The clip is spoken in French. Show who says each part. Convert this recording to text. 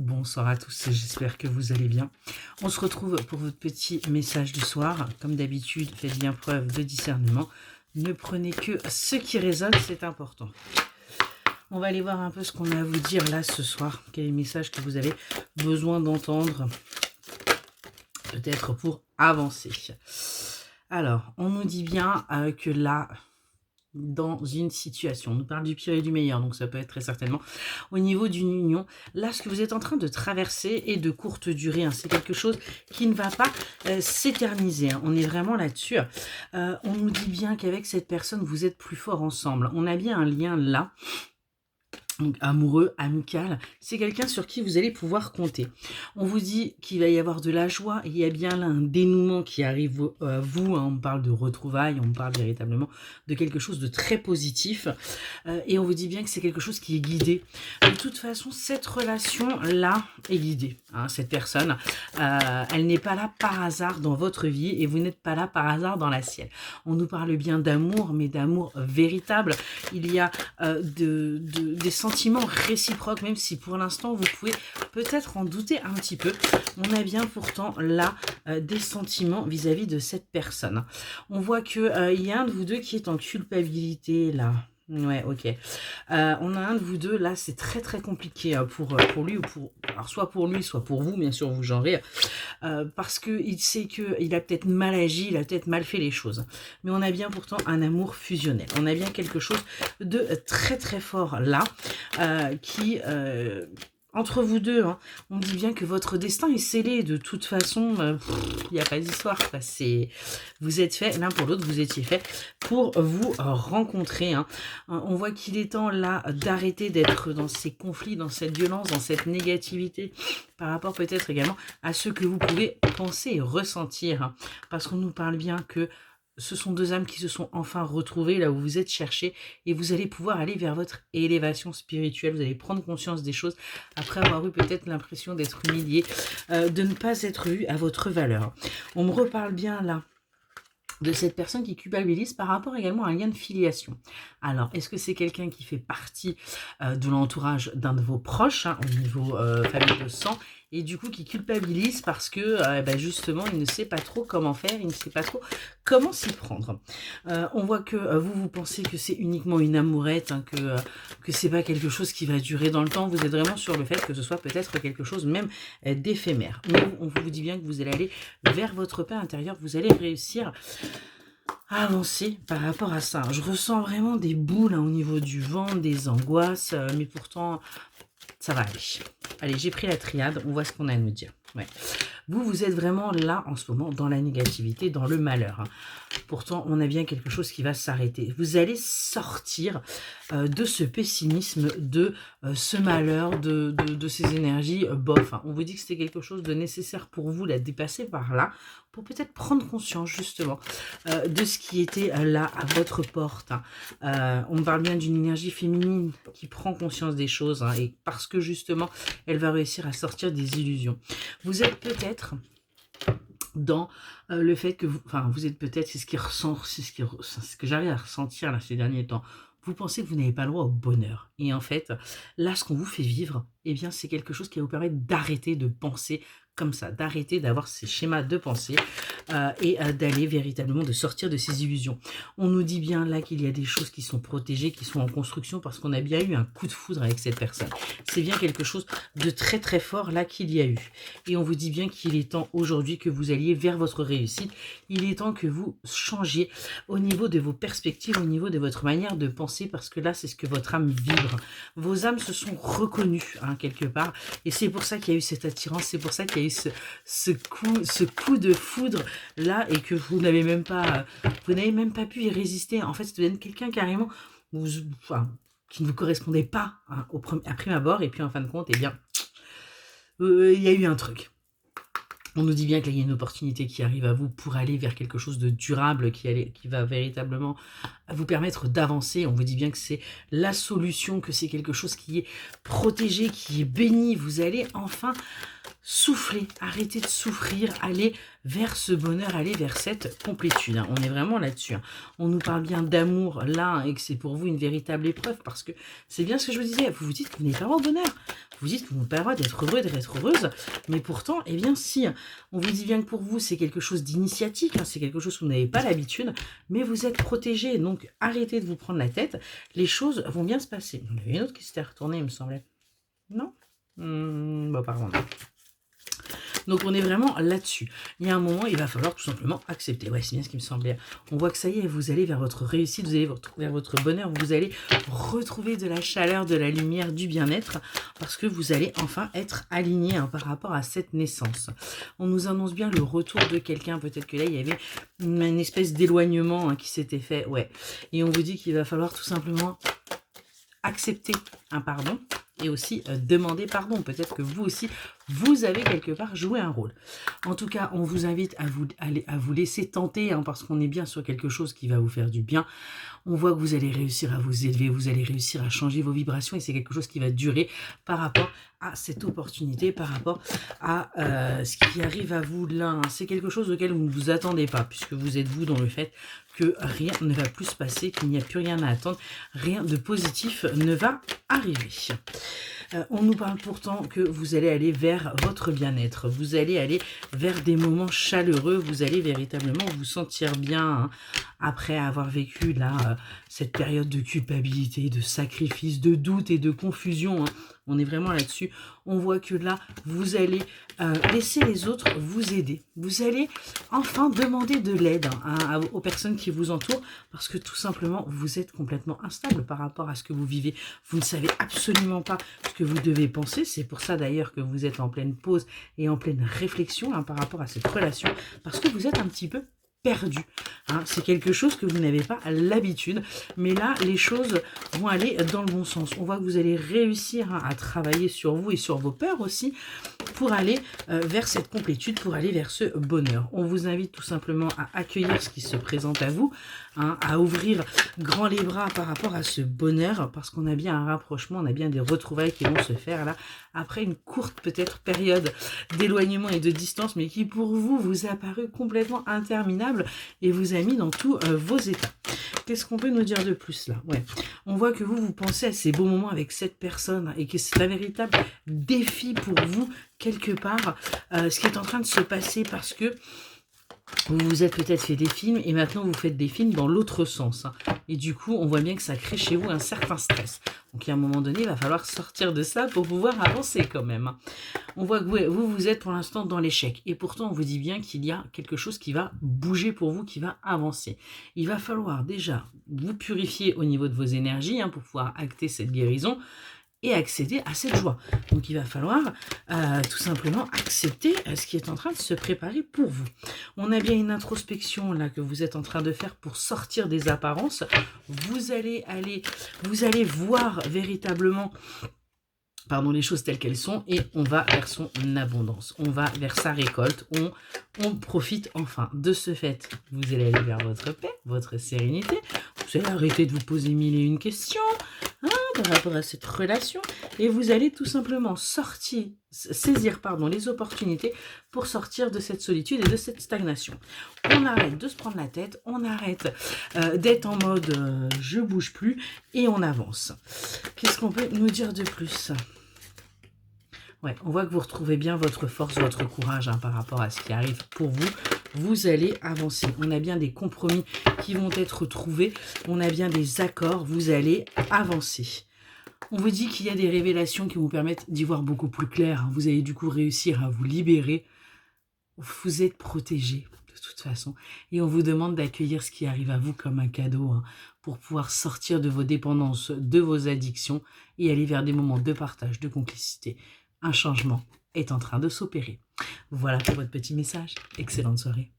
Speaker 1: Bonsoir à tous, j'espère que vous allez bien. On se retrouve pour votre petit message du soir. Comme d'habitude, faites bien preuve de discernement. Ne prenez que ce qui résonne, c'est important. On va aller voir un peu ce qu'on a à vous dire là ce soir. Quel est le message que vous avez besoin d'entendre, peut-être pour avancer. Alors, on nous dit bien que là, dans une situation, on nous parle du pire et du meilleur, donc ça peut être très certainement au niveau d'une union. Là, ce que vous êtes en train de traverser est de courte durée, hein. C'est quelque chose qui ne va pas s'éterniser, hein. On est vraiment là-dessus. On nous dit bien qu'avec cette personne, vous êtes plus forts ensemble. On a bien un lien là. Donc amoureux, amical, c'est quelqu'un sur qui vous allez pouvoir compter. On vous dit qu'il va y avoir de la joie, il y a bien là un dénouement qui arrive à vous, hein. On parle de retrouvailles, on parle véritablement de quelque chose de très positif, et on vous dit bien que c'est quelque chose qui est guidé. De toute façon, cette relation-là est guidée, hein. Cette personne, elle n'est pas là par hasard dans votre vie, et vous n'êtes pas là par hasard dans la sienne. On nous parle bien d'amour, mais d'amour véritable. Il y a des sentiments réciproques, même si pour l'instant vous pouvez peut-être en douter un petit peu. On a bien pourtant là des sentiments vis-à-vis de cette personne. On voit que il y a un de vous deux qui est en culpabilité là. Ouais, ok. On a un de vous deux, là, c'est très très compliqué pour lui ou pour... Alors, soit pour lui, soit pour vous, bien sûr, vous genrez. Parce qu'il sait qu'il a peut-être mal agi, il a peut-être mal fait les choses. Mais on a bien pourtant un amour fusionnel. On a bien quelque chose de très très fort là, qui... entre vous deux, hein, on dit bien que votre destin est scellé. De toute façon, il n'y a pas d'histoire. Vous êtes fait l'un pour l'autre, vous étiez fait pour vous rencontrer, hein. On voit qu'il est temps là d'arrêter d'être dans ces conflits, dans cette violence, dans cette négativité, par rapport peut-être également à ce que vous pouvez penser et ressentir, hein. Parce qu'on nous parle bien que ce sont deux âmes qui se sont enfin retrouvées là où vous êtes cherchés, et vous allez pouvoir aller vers votre élévation spirituelle. Vous allez prendre conscience des choses après avoir eu peut-être l'impression d'être humilié, de ne pas être vu à votre valeur. On me reparle bien là de cette personne qui culpabilise par rapport également à un lien de filiation. Alors, est-ce que c'est quelqu'un qui fait partie de l'entourage d'un de vos proches, hein, au niveau famille de sang, et du coup qui culpabilise parce que justement il ne sait pas trop comment faire, il ne sait pas trop comment s'y prendre. On voit que vous pensez que c'est uniquement une amourette, hein, que c'est pas quelque chose qui va durer dans le temps. Vous êtes vraiment sur le fait que ce soit peut-être quelque chose même d'éphémère. Mais on vous dit bien que vous allez aller vers votre paix intérieure, vous allez réussir à avancer par rapport à ça. Je ressens vraiment des boules, hein, au niveau du ventre, des angoisses, mais pourtant ça va aller. Allez, j'ai pris la triade, on voit ce qu'on a à nous dire. Ouais. Vous êtes vraiment là en ce moment dans la négativité, dans le malheur, hein. Pourtant, on a bien quelque chose qui va s'arrêter. Vous allez sortir de ce pessimisme, de ce malheur, de ces énergies bof, hein. On vous dit que c'était quelque chose de nécessaire pour vous, la dépasser par là, pour peut-être prendre conscience justement de ce qui était là à votre porte, hein. On parle bien d'une énergie féminine qui prend conscience des choses, hein, et parce que justement, elle va réussir à sortir des illusions. Vous êtes peut-être dans le fait que vous êtes peut-être, c'est ce que j'arrive à ressentir là ces derniers temps. Vous pensez que vous n'avez pas le droit au bonheur. Et en fait, là, ce qu'on vous fait vivre, eh bien, c'est quelque chose qui va vous permettre d'arrêter de penser comme ça, d'arrêter d'avoir ces schémas de pensée et d'aller véritablement, de sortir de ces illusions. On nous dit bien là qu'il y a des choses qui sont protégées, qui sont en construction, parce qu'on a bien eu un coup de foudre avec cette personne. C'est bien quelque chose de très très fort là qu'il y a eu. Et on vous dit bien qu'il est temps aujourd'hui que vous alliez vers votre réussite. Il est temps que vous changiez au niveau de vos perspectives, au niveau de votre manière de penser, parce que là, c'est ce que votre âme vibre. Vos âmes se sont reconnues, hein, quelque part, et c'est pour ça qu'il y a eu cette attirance, c'est pour ça qu'il y a eu ce coup de foudre là, et que vous n'avez même pas pu y résister. En fait, c'est quelqu'un carrément qui ne vous correspondait pas, hein, à prime abord, et puis en fin de compte, eh bien, il y a eu un truc. On nous dit bien qu'il y a une opportunité qui arrive à vous pour aller vers quelque chose de durable qui va véritablement vous permettre d'avancer. On vous dit bien que c'est la solution, que c'est quelque chose qui est protégé, qui est béni. Vous allez enfin soufflez, arrêtez de souffrir, allez vers ce bonheur, allez vers cette complétude. Hein. On est vraiment là-dessus. Hein. On nous parle bien d'amour là hein, et que c'est pour vous une véritable épreuve parce que c'est bien ce que je vous disais. Vous vous dites que vous n'avez pas le droit au bonheur. Vous dites que vous n'avez pas le droit d'être heureux, d'être heureuse. Mais pourtant, eh bien si, on vous dit bien que pour vous, c'est quelque chose d'initiatique. Hein, c'est quelque chose que vous n'avez pas l'habitude. Mais vous êtes protégé. Donc arrêtez de vous prendre la tête. Les choses vont bien se passer. Il y en avait une autre qui s'était retournée, il me semblait. Non bon, pardon. Donc on est vraiment là-dessus. Il y a un moment, il va falloir tout simplement accepter. Ouais, c'est bien ce qui me semblait. On voit que ça y est, vous allez vers votre réussite, vous allez vers votre bonheur, vous allez retrouver de la chaleur, de la lumière, du bien-être, parce que vous allez enfin être aligné hein, par rapport à cette naissance. On nous annonce bien le retour de quelqu'un. Peut-être que là, il y avait une espèce d'éloignement hein, qui s'était fait. Ouais. Et on vous dit qu'il va falloir tout simplement accepter un pardon. Et aussi demander pardon. Peut-être que vous aussi, vous avez quelque part joué un rôle. En tout cas, on vous invite à vous laisser tenter, hein, parce qu'on est bien sur quelque chose qui va vous faire du bien. On voit que vous allez réussir à vous élever, vous allez réussir à changer vos vibrations et c'est quelque chose qui va durer par rapport à cette opportunité, par rapport à ce qui arrive à vous là. Hein. C'est quelque chose auquel vous ne vous attendez pas, puisque vous êtes vous dans le fait que rien ne va plus se passer, qu'il n'y a plus rien à attendre, rien de positif ne va arriver. On nous parle pourtant que vous allez aller vers votre bien-être, vous allez aller vers des moments chaleureux, vous allez véritablement vous sentir bien hein, après avoir vécu là cette période de culpabilité, de sacrifice, de doute et de confusion. Hein. On est vraiment là-dessus. On voit que là, vous allez laisser les autres vous aider. Vous allez enfin demander de l'aide hein, aux personnes qui vous entourent parce que tout simplement, vous êtes complètement instable par rapport à ce que vous vivez. Vous ne savez absolument pas ce que vous devez penser. C'est pour ça d'ailleurs que vous êtes en pleine pause et en pleine réflexion hein, par rapport à cette relation parce que vous êtes un petit peu perdu. Hein. C'est quelque chose que vous n'avez pas l'habitude. Mais là, les choses vont aller dans le bon sens. On voit que vous allez réussir hein, à travailler sur vous et sur vos peurs aussi pour aller vers cette complétude, pour aller vers ce bonheur. On vous invite tout simplement à accueillir ce qui se présente à vous, hein, à ouvrir grand les bras par rapport à ce bonheur parce qu'on a bien un rapprochement, on a bien des retrouvailles qui vont se faire là après une courte peut-être période d'éloignement et de distance mais qui pour vous vous a paru complètement interminable et vous a mis dans tous vos états. Qu'est-ce qu'on peut nous dire de plus là? Ouais. On voit que vous pensez à ces beaux moments avec cette personne et que c'est un véritable défi pour vous quelque part ce qui est en train de se passer parce que vous vous êtes peut-être fait des films et maintenant vous faites des films dans l'autre sens. Hein. Et du coup, on voit bien que ça crée chez vous un certain stress. Donc, à un moment donné, il va falloir sortir de ça pour pouvoir avancer quand même. Hein. On voit que vous êtes pour l'instant dans l'échec. Et pourtant, on vous dit bien qu'il y a quelque chose qui va bouger pour vous, qui va avancer. Il va falloir déjà vous purifier au niveau de vos énergies hein, pour pouvoir acter cette guérison et accéder à cette joie. Donc, il va falloir tout simplement accepter ce qui est en train de se préparer pour vous. On a bien une introspection là que vous êtes en train de faire pour sortir des apparences. Vous allez voir véritablement les choses telles qu'elles sont et on va vers son abondance, on va vers sa récolte, on profite enfin de ce fait. Vous allez aller vers votre paix, votre sérénité, vous allez arrêter de vous poser mille et une questions hein, par rapport à cette relation et vous allez tout simplement saisir les opportunités pour sortir de cette solitude et de cette stagnation. On arrête de se prendre la tête, on arrête d'être en mode je bouge plus et on avance. Qu'est-ce qu'on peut nous dire de plus ? Ouais, on voit que vous retrouvez bien votre force, votre courage hein, par rapport à ce qui arrive pour vous. Vous allez avancer. On a bien des compromis qui vont être trouvés. On a bien des accords. Vous allez avancer. On vous dit qu'il y a des révélations qui vous permettent d'y voir beaucoup plus clair. Vous allez du coup réussir à vous libérer. Vous êtes protégé de toute façon. Et on vous demande d'accueillir ce qui arrive à vous comme un cadeau hein, pour pouvoir sortir de vos dépendances, de vos addictions et aller vers des moments de partage, de complicité. Un changement est en train de s'opérer. Voilà pour votre petit message. Excellente soirée.